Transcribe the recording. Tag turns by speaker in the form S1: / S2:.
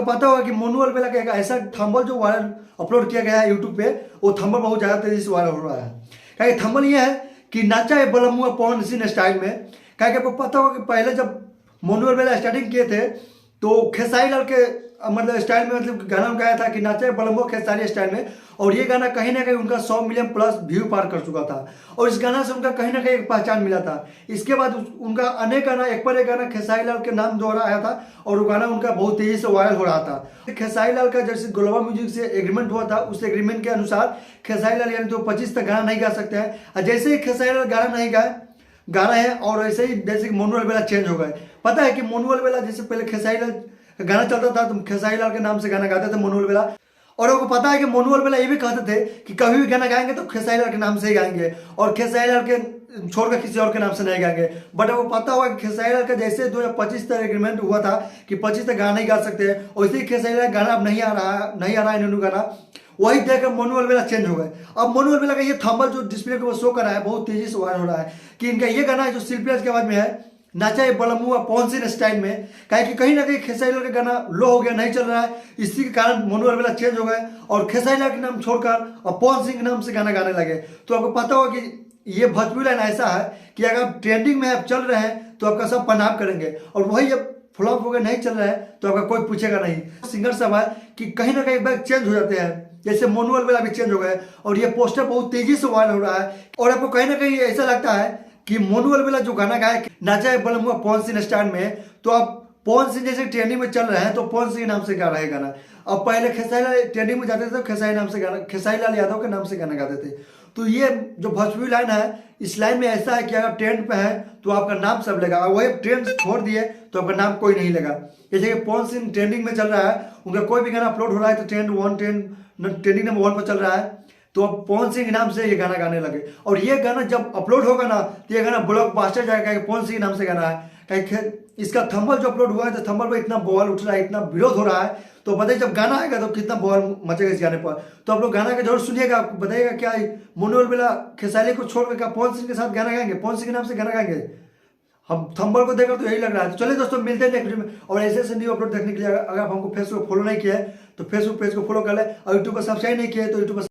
S1: पता होगा कि मोनू अलबेला का एक ऐसा थंबल जो वायरल अपलोड किया गया है यूट्यूब पे, वो थंबल बहुत ज़्यादा तेजी से वायरल हो रहा है। क्या थंबल ये है कि नाचा है बलमुआ पवन सिंह स्टाइल में। क्या आपको पता होगा कि पहले जब मोनू अलबेला स्टार्टिंग किए थे तो खेसारी लाल के मतलब स्टाइल में मतलब गाना गाया था कि नाचा है बलमुआ खेसारी स्टाइल में, और ये गाना कहीं ना कहीं उनका 100 मिलियन प्लस व्यू पार कर चुका था और इस गाना से उनका कहीं ना कहीं एक पहचान मिला था। इसके बाद उनका अनेक गाना एक पर एक गाना खेसारी लाल के नाम द्वारा आया था और वो गाना उनका बहुत तेजी से वायरल हो रहा था। खेसारी लाल का जैसे ग्लोबल म्यूजिक से एग्रीमेंट हुआ था, उस एग्रीमेंट के अनुसार खेसारी लाल यानी तो 25 तक गाना नहीं गा सकते हैं। जैसे ही खेसारी लाल गाना नहीं गा रहे हैं और ऐसे ही जैसे कि मोनू अलबेला चेंज हो गए। पता है कि मोनू अलबेला जैसे पहले खेसारी लाल गाना चलता था तो खेसारी लाल के नाम से गाना गाते थे मोनू अलबेला, और आपको पता है कि मोनू अलबेला ये भी कहते थे कि कभी भी गाना गाएंगे तो खेसारी लाल के नाम से ही गाएंगे और खेसारी लाल के छोड़कर किसी और के नाम से नहीं गाएंगे। बट आपको पता होगा कि खेसारी लाल का जैसे 2025 तक एग्रीमेंट हुआ था कि 25 तक गाना नहीं गा सकते हैं, वैसे ही खेसारी लाल गाना अब नहीं आ रहा है न्यू गाना, वही देखकर मोनू अलबेला चेंज हो गए। अब मोनू अलबेला का ये थंबल जो डिस्प्ले पे शो कर रहा है बहुत तेजी से वायरल हो रहा है कि इनका ये गाना है जो शिल्पी के आवाज में है, नाचा है बलमुआ पवन सिंह स्टाइल में। कहीं ना कहीं खेसारी लाल का गाना लो हो गया, नहीं चल रहा है, इसी के कारण मोनू अलबेला चेंज हो गए और खेसारी लाल के नाम छोड़कर और पवन सिंह के नाम से गाना गाने लगे। तो आपको पता होगा कि ये भोजपुरी लाइन ऐसा है कि अगर आप ट्रेंडिंग में आप चल रहे हैं तो आपका सब प्रणाम करेंगे, और वही जब फ्लॉप हो गए नहीं चल रहा है तो आपका कोई पूछेगा नहीं। सिंगर सब है कि कहीं ना कहीं एक बार चेंज हो जाते हैं, जैसे मोनू अलबेला भी चेंज हो गए और ये पोस्टर बहुत तेजी से वायरल हो रहा है। और आपको कहीं ना कहीं ऐसा लगता है कि मोनू अलबेला जो गाना गाया नाचा है बलमुआ पवन सिंह स्टाइल में, तो आप पवन सिंह जैसे ट्रेंडिंग में चल रहे हैं तो पवन सिंह के नाम से गा रहे हैं गाना। अब पहले खेसारी लाल ट्रेंडिंग में जाते थे तो खेसारी नाम से गाना, खेसारी लाल यादव के नाम से गाना गाते थे। तो ये जो भोजपुरी लाइन है, इस लाइन में ऐसा है कि अगर ट्रेंड पे है तो आपका नाम सब लेगा, और वही ट्रेंड छोड़ दिए तो आपका नाम कोई नहीं लेगा। जैसे कि पवन सिंह ट्रेंडिंग में चल रहा है, उनका कोई भी गाना अपलोड हो रहा है तो ट्रेंडिंग नंबर 1 पर चल रहा है, तो अब पवन सिंह के नाम से ये गाना गाने लगे। और ये गाना जब अपलोड होगा ना तो ये गाना ब्लॉकबस्टर जाएगा, पवन सिंह के नाम से गाना है। कहीं इसका थंबल जो अपलोड हुआ है तो थंबल पर इतना बवाल उठ रहा है, इतना विरोध हो रहा है, तो बताइए जब गाना आएगा तो कितना बवाल मचेगा इस गाने पर। तो आप लोग गाना का जरूर सुनिएगा, बताइएगा क्या मोनू अलबेला खेसारी को छोड़कर क्या पवन सिंह के साथ गाना गाएंगे, पवन सिंह के नाम से गाना गाएंगे। हम थंबल को देखकर तो यही लग रहा है। तो चलिए दोस्तों, मिलते हैं नेक्स्ट वीडियो में, और ऐसे न्यू अपलोड देखने के लिए अगर आप हमको फेसबुक फॉलो नहीं किया है तो फेसबुक पेज को फॉलो कर ले, और यूट्यूब पर सब्सक्राइब नहीं किया है तो यूट्यूब पर